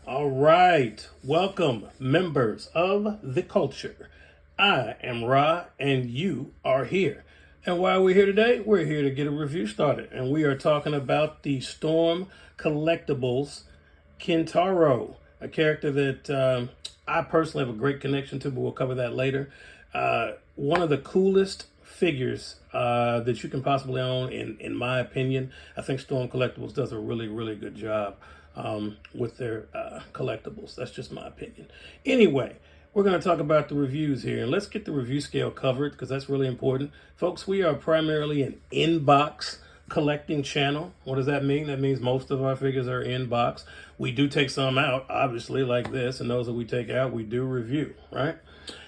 All right. Welcome, members of the culture. I am Ra, and you are here. And why are we here today? We're here to get a review started. And we are talking about the Storm Collectibles Kintaro, a character that I personally have a great connection to, but we'll cover that later. One of the coolest figures that you can possibly own, in my opinion. I think Storm Collectibles does a really, really good job with their collectibles. That's just my opinion. Anyway, we're going to talk about the reviews here, and let's get the review scale covered because that's really important. Folks, we are primarily an in-box collecting channel. What does that mean? That means most of our figures are in box. We do take some out, obviously, like this, and those that we take out, we do review, right?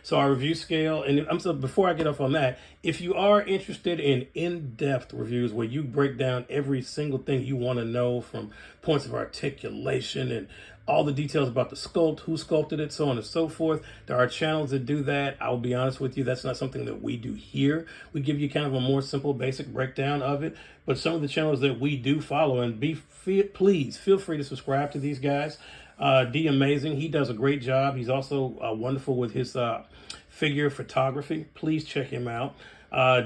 So our review scale, and so before I get off on that, if you are interested in in-depth reviews where you break down every single thing you want to know from points of articulation and all the details about the sculpt, who sculpted it, so on and so forth. There are channels that do that. I'll be honest with you, that's not something that we do here. We give you kind of a more simple, basic breakdown of it. But some of the channels that we do follow, and please feel free to subscribe to these guys. D Amazing, he does a great job. He's also wonderful with his figure photography. Please check him out.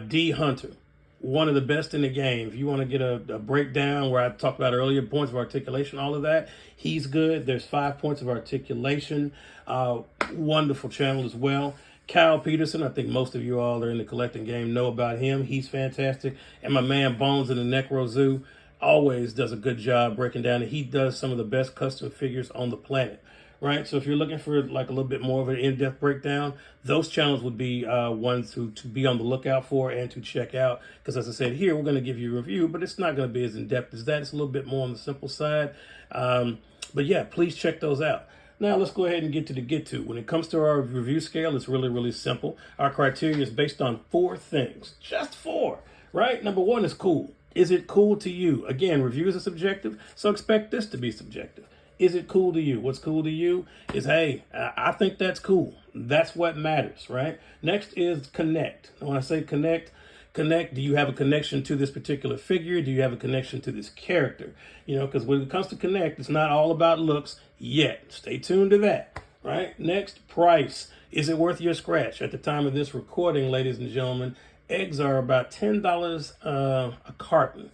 D Hunter, one of the best in the game. If you want to get a breakdown where I talked about earlier, points of articulation, all of that, he's good. There's 5 points of articulation. Wonderful channel as well. Kyle Peterson, I think most of you all that are in the collecting game know about him. He's fantastic. And my man Bones in the Necro Zoo always does a good job breaking down. And he does some of the best custom figures on the planet. Right, so if you're looking for like a little bit more of an in-depth breakdown, those channels would be ones to be on the lookout for and to check out. Because as I said here, we're going to give you a review, but it's not going to be as in-depth as that. It's a little bit more on the simple side. But yeah, please check those out. Now let's go ahead and get to. When it comes to our review scale, it's really, really simple. Our criteria is based on 4 things, just 4, right? Number 1 is cool. Is it cool to you? Again, reviews are subjective, so expect this to be subjective. Is it cool to you? What's cool to you is, hey, I think that's cool. That's what matters, right? Next is connect. And when I say connect, do you have a connection to this particular figure? Do you have a connection to this character? You know, because when it comes to connect, it's not all about looks yet. Stay tuned to that, right? Next, price. Is it worth your scratch? At the time of this recording, ladies and gentlemen, eggs are about $10 a carton.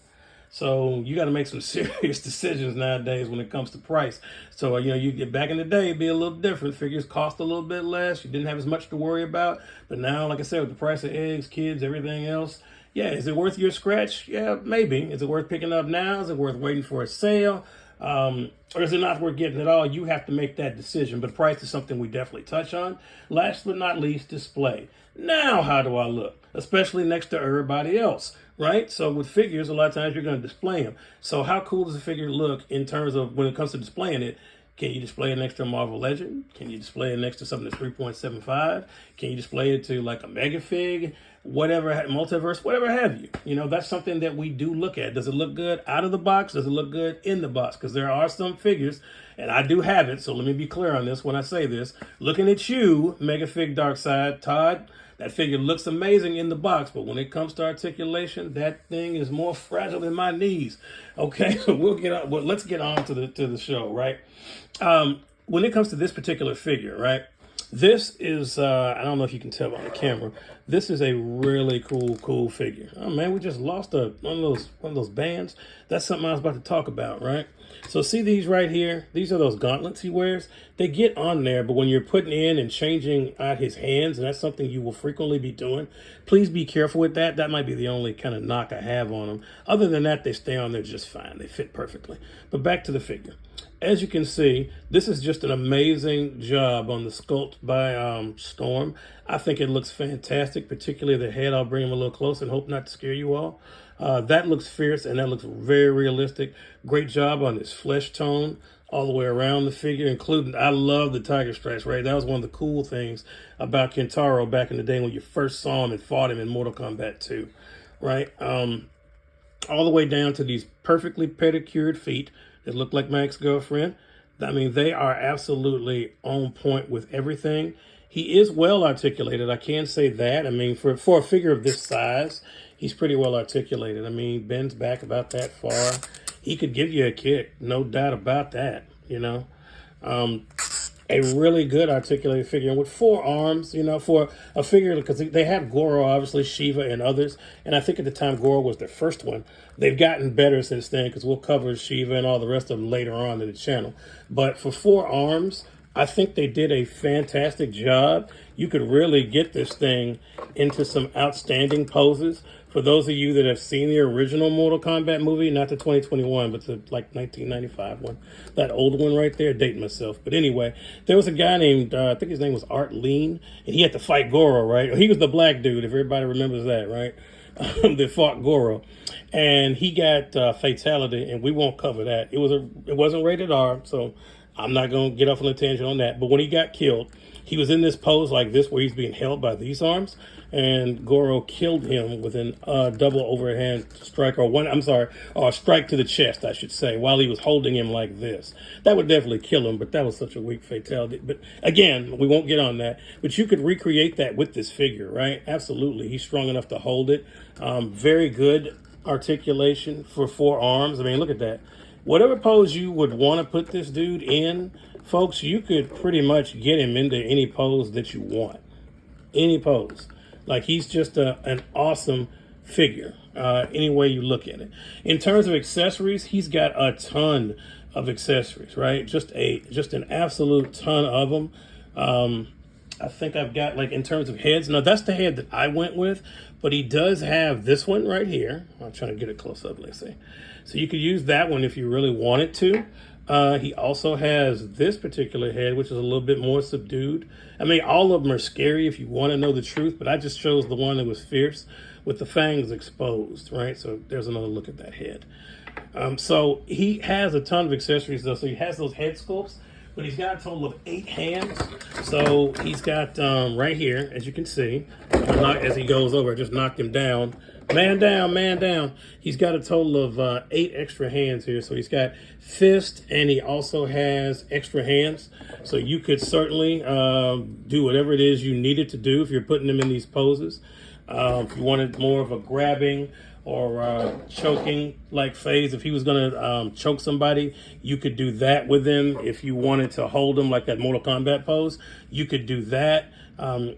So you got to make some serious decisions nowadays when it comes to price. So, you get back in the day, it'd be a little different. Figures cost a little bit less. You didn't have as much to worry about. But now, like I said, with the price of eggs, kids, everything else, yeah, is it worth your scratch? Yeah, maybe. Is it worth picking up now? Is it worth waiting for a sale? Or is it not worth getting at all? You have to make that decision. But price is something we definitely touch on. Last but not least, display. Now, how do I look? Especially next to everybody else, right? So with figures, a lot of times you're going to display them. So how cool does a figure look in terms of when it comes to displaying it? Can you display it next to a Marvel Legend? Can you display it next to something that's 3.75? Can you display it to like a Mega Fig? Whatever, multiverse, whatever have you. That's something that we do look at. Does it look good out of the box? Does it look good in the box? Because there are some figures, and I do have it, so let me be clear on this when I say this. Looking at you, Mega Fig Darkseid, Todd, that figure looks amazing in the box, but when it comes to articulation, that thing is more fragile than my knees. Okay, so let's get on to the show, right? When it comes to this particular figure, right? This is, I don't know if you can tell on the camera, this is a really cool figure. Oh man, we just lost one of those bands. That's something I was about to talk about, right? So see these right here? These are those gauntlets he wears. They get on there, but when you're putting in and changing out his hands, and that's something you will frequently be doing, please be careful with that. That might be the only kind of knock I have on them. Other than that, they stay on there just fine. They fit perfectly. But back to the figure. As you can see, this is just an amazing job on the sculpt by Storm. I think it looks fantastic, particularly the head. I'll bring him a little closer and hope not to scare you all. That looks fierce and that looks very realistic. Great job on his flesh tone all the way around the figure, including, I love the tiger stripes, right? That was one of the cool things about Kintaro back in the day when you first saw him and fought him in Mortal Kombat 2, right? All the way down to these perfectly pedicured feet that look like my ex-girlfriend. I mean, they are absolutely on point with everything. He is well articulated. I can say that. I mean, for a figure of this size, he's pretty well articulated. I mean, bends back about that far. He could give you a kick, no doubt about that, you know. A really good articulated figure with 4 arms, for a figure, because they have Goro, obviously, Shiva, and others. And I think at the time Goro was their first one. They've gotten better since then, because we'll cover Shiva and all the rest of them later on in the channel. But for 4 arms, I think they did a fantastic job. You could really get this thing into some outstanding poses. For those of you that have seen the original Mortal Kombat movie, not the 2021, but the like 1995 one, that old one right there, dating myself. But anyway, there was a guy named, I think his name was Art Lean, and he had to fight Goro, right? He was the black dude, if everybody remembers that, right? That fought Goro. And he got fatality, and we won't cover that. It wasn't rated R, so I'm not going to get off on a tangent on that. But when he got killed, he was in this pose like this where he's being held by these arms, and Goro killed him with a double overhand strike, or strike to the chest, I should say, while he was holding him like this. That would definitely kill him, but that was such a weak fatality. But again, we won't get on that. But you could recreate that with this figure, right? Absolutely. He's strong enough to hold it. Very good articulation for 4 arms. I mean, look at that. Whatever pose you would want to put this dude in, folks, you could pretty much get him into any pose that you want. Any pose. Like, he's just an awesome figure, any way you look at it. In terms of accessories, he's got a ton of accessories, right? Just an absolute ton of them. I think I've got, like, in terms of heads. Now, that's the head that I went with, but he does have this one right here. I'm trying to get it close up, let's see. So you could use that one if you really wanted to. He also has this particular head, which is a little bit more subdued. I mean, all of them are scary if you want to know the truth, but I just chose the one that was fierce with the fangs exposed, right? So there's another look at that head. So he has a ton of accessories, though. So he has those head sculpts, but he's got a total of 8 hands. So he's got right here, as you can see, as he goes over, I just knocked him down. Man down, man down. He's got a total of 8 extra hands here. So he's got fist, and he also has extra hands. So you could certainly do whatever it is you needed to do if you're putting him in these poses. If you wanted more of a grabbing or choking like phase, if he was going to choke somebody, you could do that with him. If you wanted to hold him like that Mortal Kombat pose, you could do that.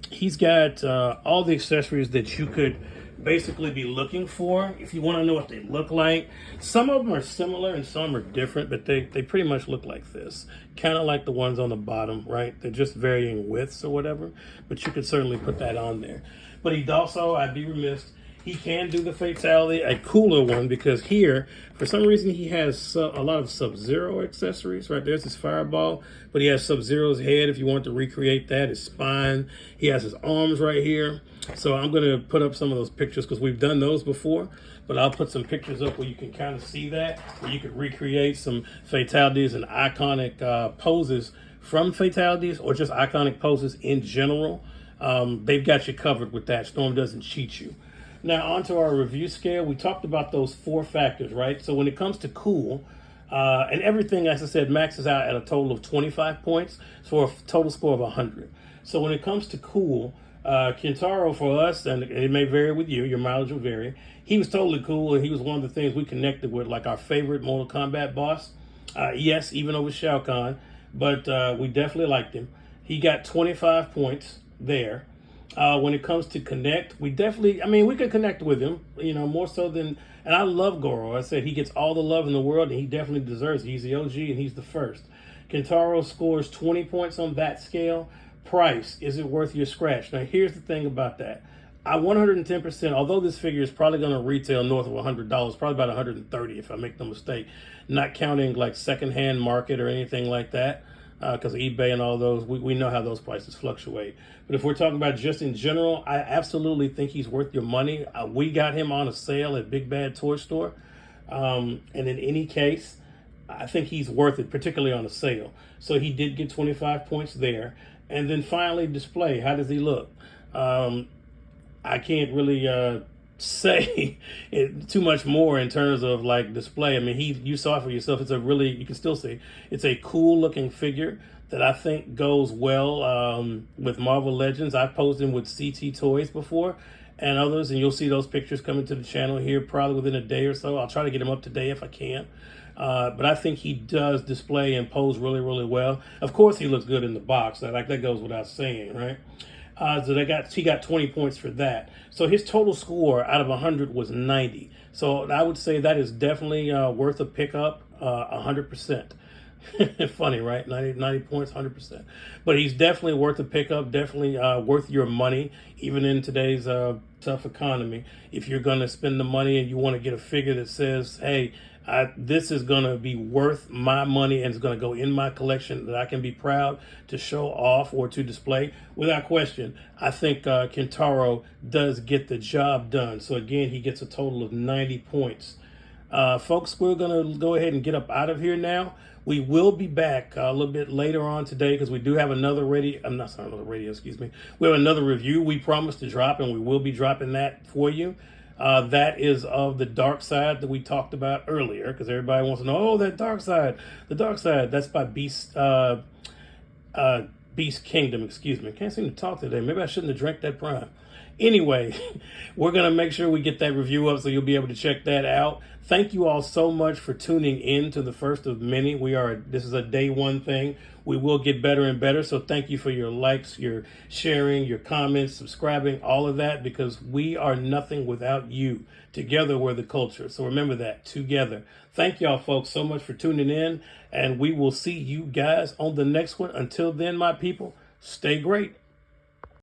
He's got all the accessories that you could basically be looking for if you want to know what they look like. Some of them are similar and some are different, but they pretty much look like this, kind of like the ones on the bottom, right? They're just varying widths or whatever, but you could certainly put that on there. But he'd also, I'd be remiss, he can do the fatality, a cooler one, because here, for some reason, he has a lot of Sub-Zero accessories, right? There's his fireball, but he has Sub-Zero's head if you want to recreate that, his spine. He has his arms right here. So I'm going to put up some of those pictures because we've done those before, but I'll put some pictures up where you can kind of see that, where you could recreate some fatalities and iconic poses from fatalities or just iconic poses in general. They've got you covered with that. Storm doesn't cheat you. Now, onto our review scale. We talked about those 4 factors, right? So when it comes to cool, and everything, as I said, maxes out at a total of 25 points for a total score of 100. So when it comes to cool, Kintaro for us, and it may vary with you, your mileage will vary, he was totally cool, and he was one of the things we connected with, like our favorite Mortal Kombat boss. Yes, even over Shao Kahn, but we definitely liked him. He got 25 points there. When it comes to connect, we could connect with him, more so than, and I love Goro. I said he gets all the love in the world, and he definitely deserves it. He's the OG, and he's the first. Kintaro scores 20 points on that scale. Price, is it worth your scratch? Now, here's the thing about that. 110%, although this figure is probably going to retail north of $100, probably about $130 if I make no mistake, not counting like secondhand market or anything like that, because eBay and all those, we know how those prices fluctuate. But if we're talking about just in general, I absolutely think he's worth your money. We got him on a sale at Big Bad Toy Store. And in any case, I think he's worth it, particularly on a sale. So he did get 25 points there. And then finally, display. How does he look? I can't really say too much more in terms of like display. I mean, you saw it for yourself. You can still see it's a cool looking figure that I think goes well with Marvel Legends. I've posed him with CT Toys before and others, and you'll see those pictures coming to the channel here probably within a day or so. I'll try to get them up today if I can. But I think he does display and pose really, really well. Of course, he looks good in the box. Like that goes without saying, right? So he got 20 points for that. So his total score out of 100 was 90. So I would say that is definitely worth a pickup, 100%. Funny, right? 90 points, 100%. But he's definitely worth a pickup, definitely worth your money, even in today's tough economy. If you're going to spend the money and you want to get a figure that says, hey, this is going to be worth my money and it's going to go in my collection that I can be proud to show off or to display, without question, I think Kintaro does get the job done. So again, he gets a total of 90 points. Folks, we're going to go ahead and get up out of here now. We will be back a little bit later on today because we do have another we have another review we promised to drop, and we will be dropping that for you. That is of the dark side that we talked about earlier, because everybody wants to know, oh, that dark side, the dark side. That's by Beast Kingdom. Excuse me, can't seem to talk today. Maybe I shouldn't have drank that Prime. Anyway, we're going to make sure we get that review up so you'll be able to check that out. Thank you all so much for tuning in to the first of many. This is a day one thing. We will get better and better. So thank you for your likes, your sharing, your comments, subscribing, all of that, because we are nothing without you. Together, we're the culture. So remember that, together. Thank y'all folks so much for tuning in, and we will see you guys on the next one. Until then, my people, stay great.